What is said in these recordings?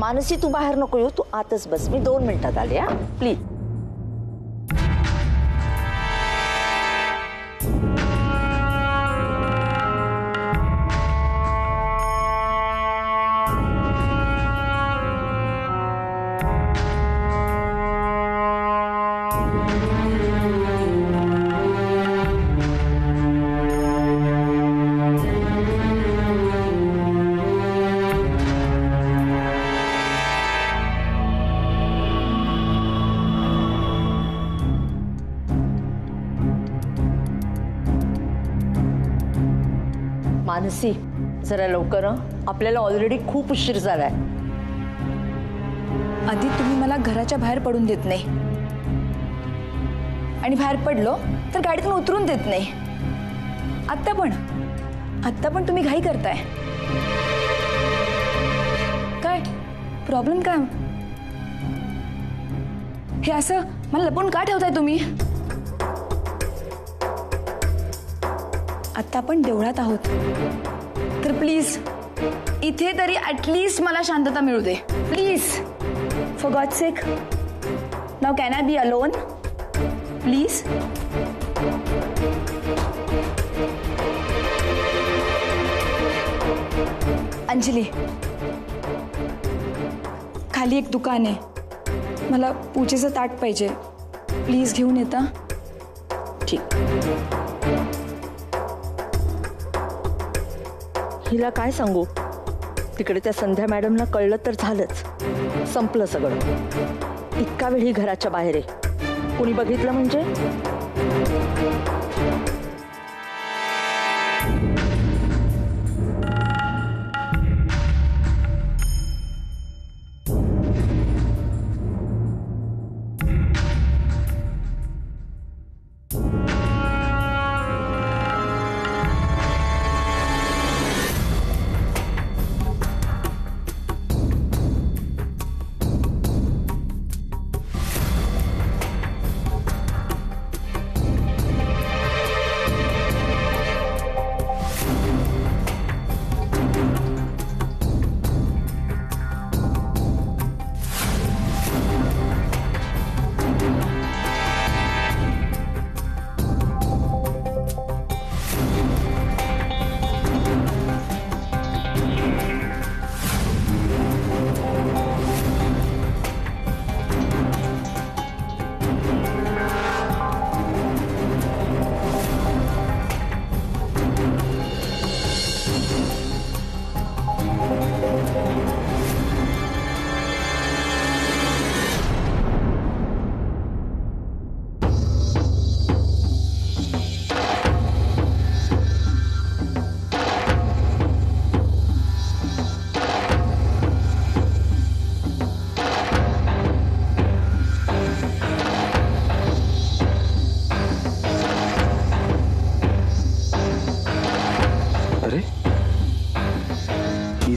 मानसी तू बाहेर नको येऊ, तू आतच बस, मी 2 मिनिटात आले हा प्लीज. मानसी जरा लवकर, आपल्याला ऑलरेडी खूप उशीर झालाय. आधी तुम्ही मला घराच्या बाहेर पडून देत नाही आणि बाहेर पडलो तर गाडीतून उतरून देत नाही. आत्ता पण तुम्ही घाई करताय. काय प्रॉब्लेम काय? हे असं मला लपवून का ठेवताय तुम्ही? आता आपण देवळात आहोत तर प्लीज इथे तरी ॲटलीस्ट मला शांतता मिळू दे please. For God sake, now can I be alone please? Anjali, खाली एक दुकान आहे, मला पूजेचं ताट पाहिजे, प्लीज घेऊन येता? ठीक. हिला काय सांगू, तिकडे त्या संध्या मॅडमला कळलं तर झालंच, संपलं सगळं. इतका वेळ ही घराच्या बाहेर आहे, कोणी बघितलं म्हणजे?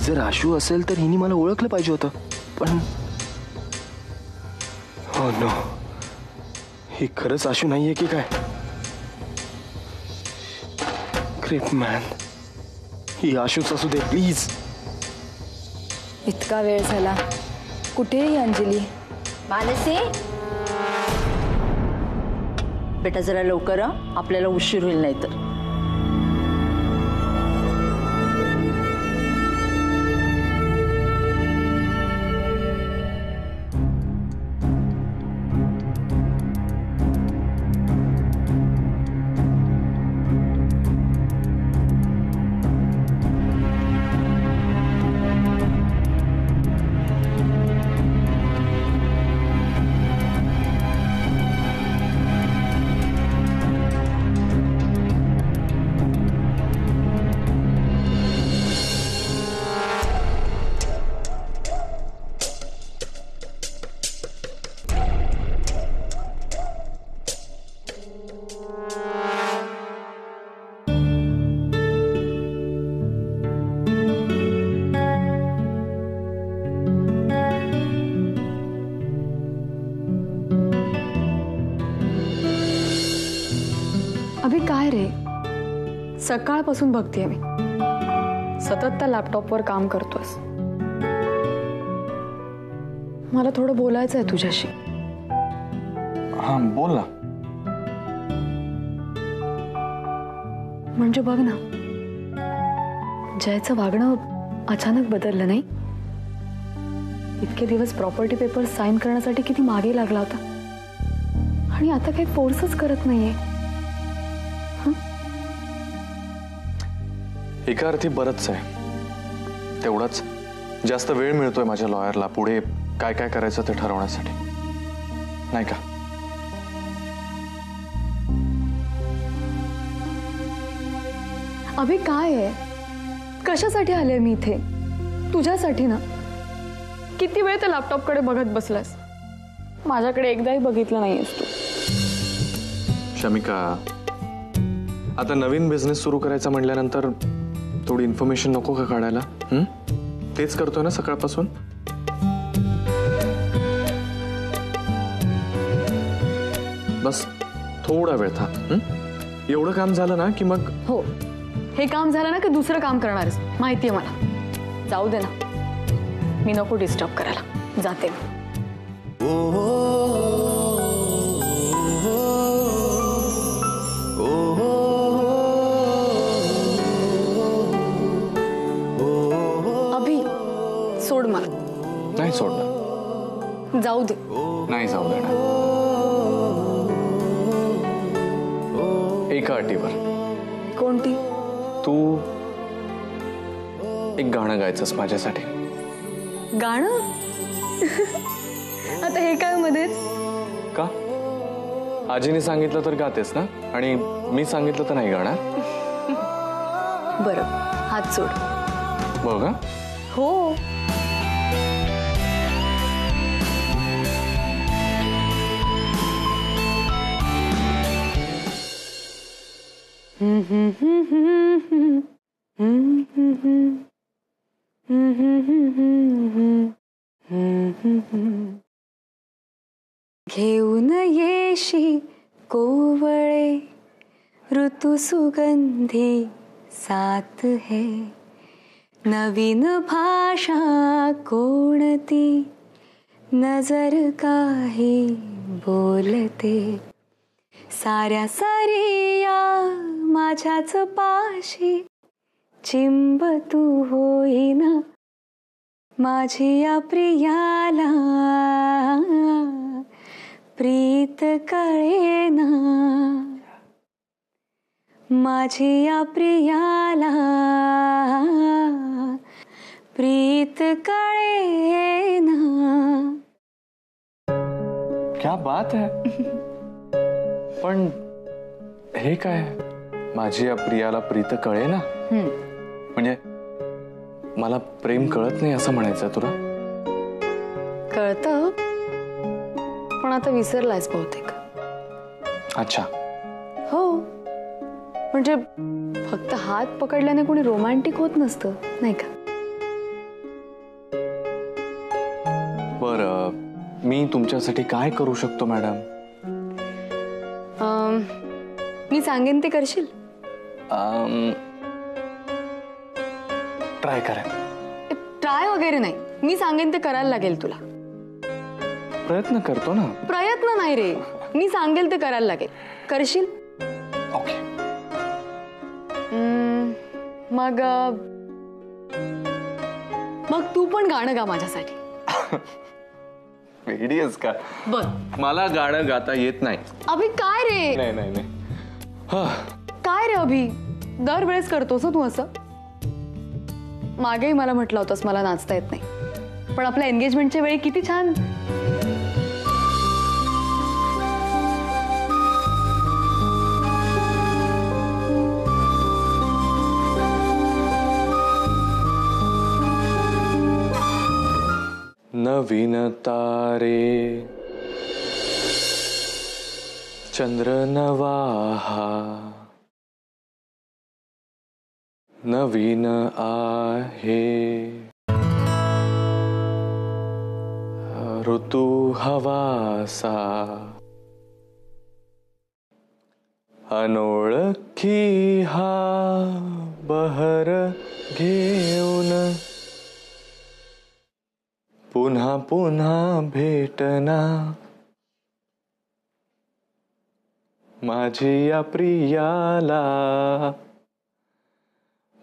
जर आशू असेल तर हिने मला ओळखलं पाहिजे होतं, पण हो नो, ही खरंच आशू नाहीये की काय? क्रिप मॅन, ही आशूच असू दे प्लीज. इतका वेळ झाला, कुठेही अंजली? मानसी बेटा जरा लवकर, आपल्याला उशीर होईल नाही तर. अभि काय रे, सकाळपासून बघतेय मी, सतत त्या लॅपटॉपवर काम करतोस. मला थोडं बोलायचं आहे तुझ्याशी. हा बोल ना. म्हणजे बघ ना, जयचं वागणं अचानक बदललं नाही. इतके दिवस प्रॉपर्टी पेपर साइन करण्यासाठी किती मागे लागला होता आणि आता काही फोर्सच करत नाहीये. एका अर्थी बरंच आहे. तेवढाच जास्त वेळ मिळतोय माझ्या लॉयरला पुढे काय काय करायचं ते ठरवण्यासाठी, नाही का? अभि काय आहे, कशासाठी आले मी इथे? तुझ्यासाठी ना. किती वेळ त्या लॅपटॉपकडे बघत बसलास, माझ्याकडे एकदाही बघितलं नाहीयेस तू. शमिका, आता नवीन बिझनेस सुरू करायचा म्हटल्यानंतर थोडी इन्फॉर्मेशन नको का काढायला? तेच करतोय ना सकाळपासून. बस थोडा वेळ थांब. एवढं काम झालं ना की मग. हो, हे काम झालं ना की दुसरं काम करणारच माहितीये मला. जाऊ दे ना, मी नको डिस्टर्ब करायला, जाते मी. अभि, सोड मला. नाही सोडणार. जाऊ दे. नाही जाऊ देणार. एका अटीवर. कोणती? तू एक गाणं गायचंस माझ्यासाठी. गाणं? आता हे काय मध्येच? का? आजीने सांगितलं तर गातेस ना, आणि मी सांगितलं तर नाही गाणार. बरं, हात सोड. बघ. हो. घेऊन येशी कोवळे ऋतू सुगंधी साथ है. नवीन भाषा कोणती नजर काही बोलते. साऱ्या सारिया माझ्याच पाशी चिंब तू होईना. माझी या प्रियाला प्रीत कळेना. माझी या प्रियाला प्रीत कळेना. क्या बात है. पण हे काय, माझी या प्रियाला प्रीत कळेना? म्हणजे मला प्रेम कळत नाही असं म्हणायचं तुला? कळतं, पण आता विसरलायस बहुतेक. अच्छा. हो, म्हणजे फक्त हात पकडल्याने कोणी रोमॅन्टिक होत नसतं, नाही का? बरं, मी तुमच्यासाठी काय करू शकतो मॅडम? मी सांगेन ते करशील? ट्राय करेन. ट्राय वगैरे नाही, मी सांगेन ते करायला लागेल तुला. प्रयत्न करतो ना. प्रयत्न नाही रे, मी सांगेल ते करायला लागेल. करशील? ओके. मग तू पण गाणं गा माझ्यासाठी. वेडी आहेस का? बर. मला गाणं गाता येत नाही. अभि काय रे? नाही नाही नाही. काय रे अभि, दरवेळेस करतोस तू असं? मागेही मला म्हटलं होतंस मला नाचता येत नाही, पण आपल्या एंगेजमेंटच्या वेळी किती छान. नवीन तारे चंद्र नवाहा नवीन आहे ऋतू हवासा अनोळखी हा बहर घेऊन पुन्हा पुन्हा भेटना माझी या प्रियाला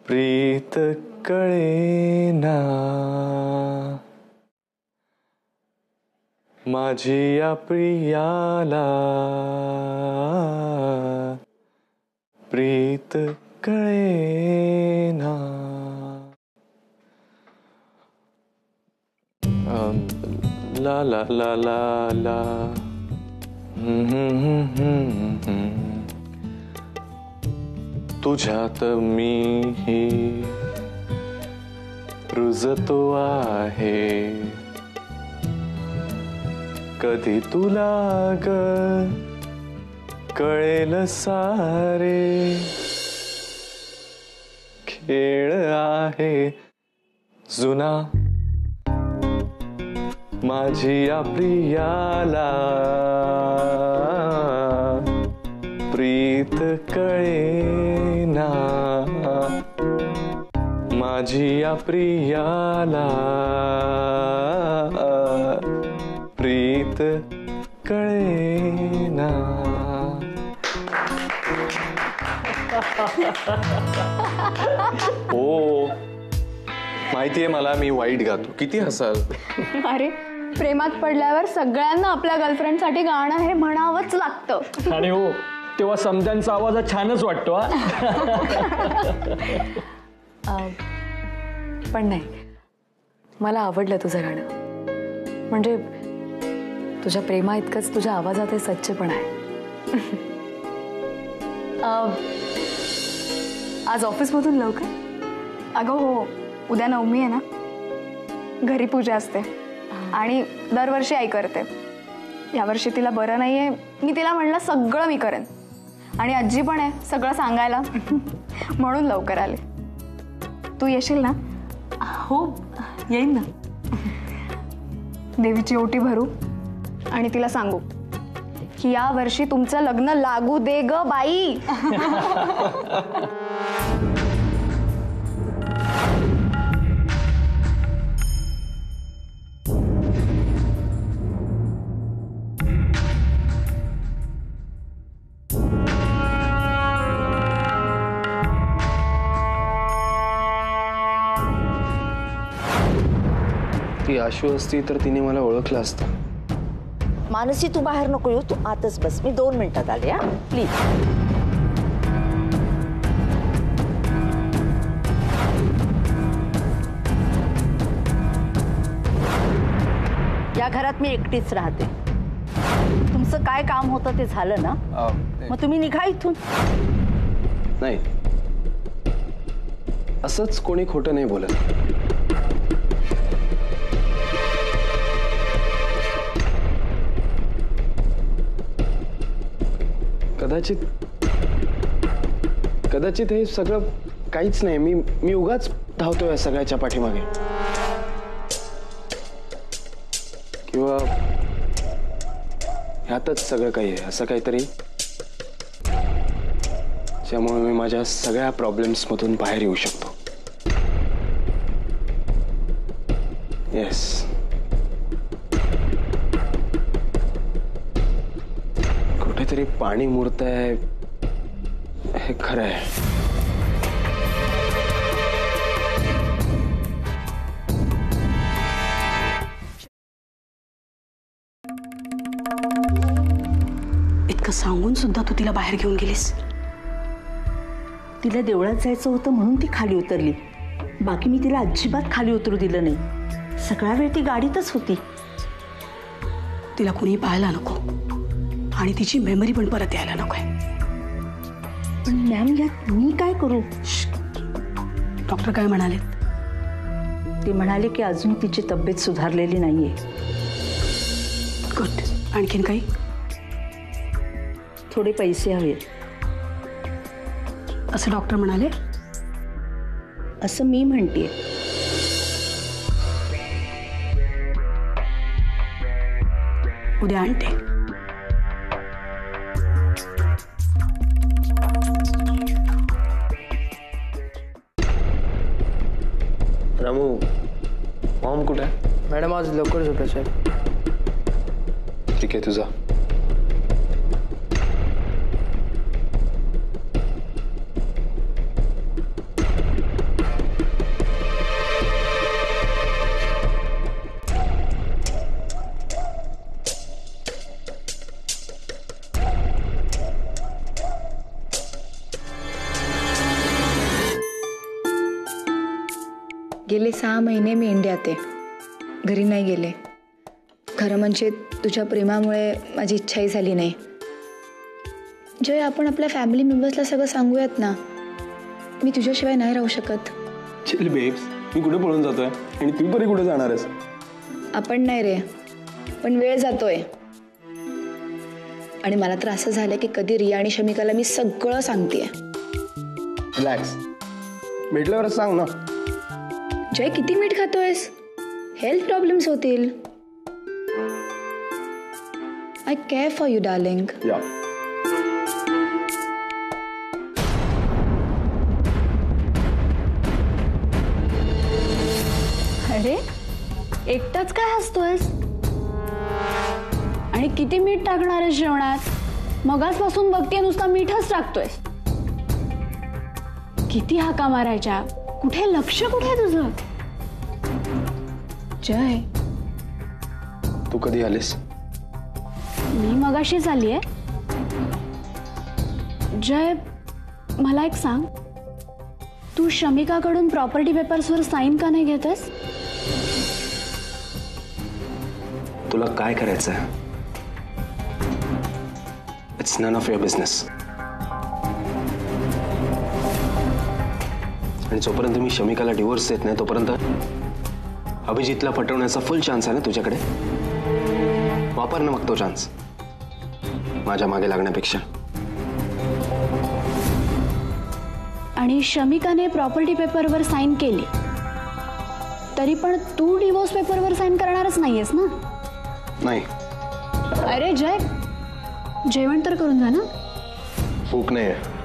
प्रीत कळेना माझी या प्रियाला प्रीत कळेना ला ला ला ला ला तुझ्यात मीही रुजतो आहे कधी तुला ग कळेल सारे खेळ आहे जुना माझी या प्रियाला प्रीत कळेना माझी या प्रियाला प्रीत कळेना हो माहितीये मला मी वाईट गातो किती हसाल अरे प्रेमात पडल्यावर सगळ्यांना आपल्या गर्लफ्रेंडसाठी गाणं हे म्हणावंच लागतं. आणि हो तेव्हा समद्यांचा आवाज छानच वाटतो. पण नाही, मला आवडलं तुझं गाणं. म्हणजे तुझ्या प्रेमा इतकंच तुझ्या आवाजात हे सच्चेपण आहे. आज ऑफिसमधून लवकर? अगं हो, उद्या नवमी आहे ना, घरी पूजा असते आणि दरवर्षी आई करते. यावर्षी तिला बरं नाहीये, मी तिला म्हणलं सगळं मी करेन आणि आजी पण आहे सगळं सांगायला म्हणून लवकर आले. तू येशील ना? हो येईन ना. देवीची ओटी भरू आणि तिला सांगू की या वर्षी तुमचं लग्न लागू दे ग बाई. ती आशू असती तर तिने मला ओळखलं असतं. मानसी तू बाहेर नको येऊ, तू आतच बस, मी 2 मिनिटात आले. हा प्लीज. या घरात मी एकटीच राहते. तुमचं काय काम होतं ते झालं ना, मग तुम्ही निघा इथून. नाही, असंच कोणी खोटं नाही बोलत. कदाचित हे सगळं काहीच नाही. मी उगाच धावतोय या सगळ्याच्या पाठीमागे. किंवा ह्यातच सगळं काही आहे असं काहीतरी, ज्यामुळे मी माझ्या सगळ्या प्रॉब्लेम्स मधून बाहेर येऊ शकतो. येस, कुठेतरी पाणी मुरतंय हे खरं आहे. इतकं सांगून सुद्धा तू तिला बाहेर घेऊन गेलीस. तिला देवळात जायचं होतं म्हणून ती खाली उतरली, बाकी मी तिला अजिबात खाली उतरू दिलं नाही. सगळा वेळ ती गाडीतच होती. तिला कुणीही पाहायला नको आणि तिची मेमरी पण परत यायला नकोय. पण मॅम यात मी काय करू? डॉक्टर काय म्हणाले? ते म्हणाले की अजून तिची तब्येत सुधारलेली नाहीये. गुड. आणखीन काही? थोडे पैसे हवेत असं डॉक्टर म्हणाले? असं मी म्हणतेय. उद्या आणते. रामू, मॉम कुठे आहे? मॅडम आज लवकर झोपले साहेब. ठीक आहे तुझा. गेले 6 महिने मी इंडियात आहे, घरी नाही गेले. खरं म्हणजे तुझ्या प्रेमामुळे माझी इच्छाही झाली नाही. जय, आपण आपल्या फॅमिली मेंबर्सला सगळं सांगूयात ना. मी तुझ्याशिवाय नाही राहू शकत. चिल बेब्स, मी कुठे पळून जातोय आणि तू तरी कुठे जाणार आहेस? आपण नाही रे, पण वेळ जातोय. आणि मला तर असं झालं की कधी रिया आणि शमिकाला मी सगळं सांगतेय. रिलॅक्स, भेटल्यावरच सांग ना. जय, किती मीठ खातोयस? हेल्थ प्रॉब्लेम्स होतील. I care for you darling. या. अरे, एकटाच काय हसतोयस? आणि किती मीठ टाकणार आहे जेवणात? मगाचपासून बघते नुसता मीठच टाकतोयस. किती हाका मारायच्या, कुठे लक्ष कुठे तुझं? जय, तू कधी आलीस? मी मगाशीच आलीये. जय, मला एक सांग, तू शमिकाकडून प्रॉपर्टी पेपर्सवर साईन का नाही घेतेस? तुला काय करायचंय? It's none of your business. आणि जोपर्यंत मी शमिकाला डिवोर्स देत नाही तोपर्यंत अभिजितला पटवण्याचा फुल चान्स आहे ना तुझ्याकडे. वापर ना मग तो चान्स माझ्या मागे लागण्यापेक्षा. आणि शमिकाने प्रॉपर्टी पेपरवर साईन केली तरी पण तू डिवोर्स पेपरवर साईन करणारच नाहीयेस ना? नाही. अरे जय, जेवण तर करून जा ना. भूक नाही आहे.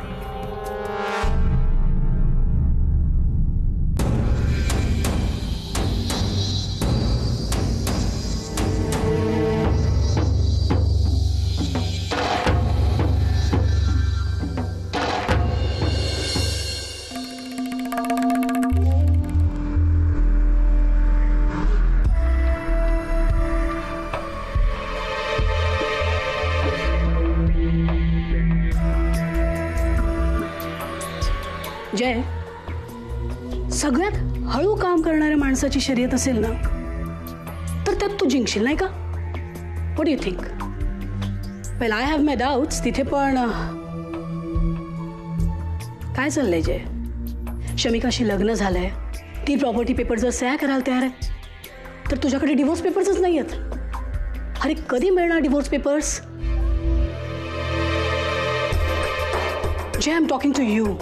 जय, सगळ्यात हळू काम करणाऱ्या माणसाची शर्यत असेल ना तर त्यात तू जिंकशील नाही का? What you think? Well, I have my doubts तिथे. पण काय चाललंय जय? शमिकाशी लग्न झालंय, ती प्रॉपर्टी पेपर जर सह्या करायला तयार आहे तर तुझ्याकडे डिवोर्स पेपर्सच नाही आहेत. अरे, कधी मिळणार divorce papers? Jay, I am talking to you.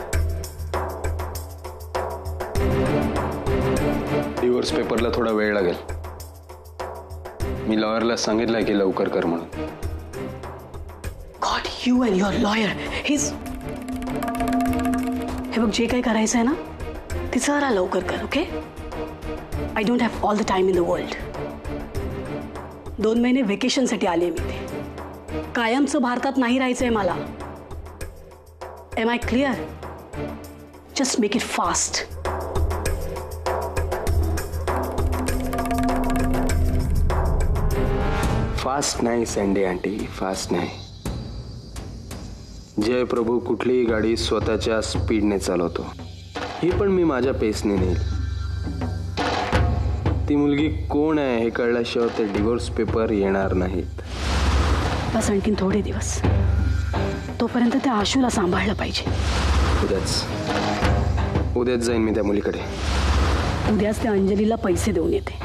Divorce पेपरला थोडा वेळ लागेल. मी लॉयरला सांगितलंय की लवकर कर म्हणून. God, you and your lawyer. हे बघ, जे काही करायचं आहे ना ते जरा लवकर कर. Okay? I don't have all the time in the world. 2 महिने व्हेकेशनसाठी आले मी ते. कायमचं भारतात नाही राहायचंय मला. Am I clear? Just make it fast. Fast नाही सँडी आंटी, फास्ट नाही. जय प्रभू कुठलीही गाडी स्वतःच्या स्पीडने चालवतो. ही पण मी माझ्या पेसने नेईल. ती मुलगी कोण आहे हे कळल्याशिवाय ते डिवोर्स पेपर येणार नाहीत. बस आणखीन थोडे दिवस. तोपर्यंत त्या आशूला सांभाळलं पाहिजे. उद्याच जाईन मी त्या मुलीकडे. उद्याच त्या अंजलीला पैसे देऊन येते.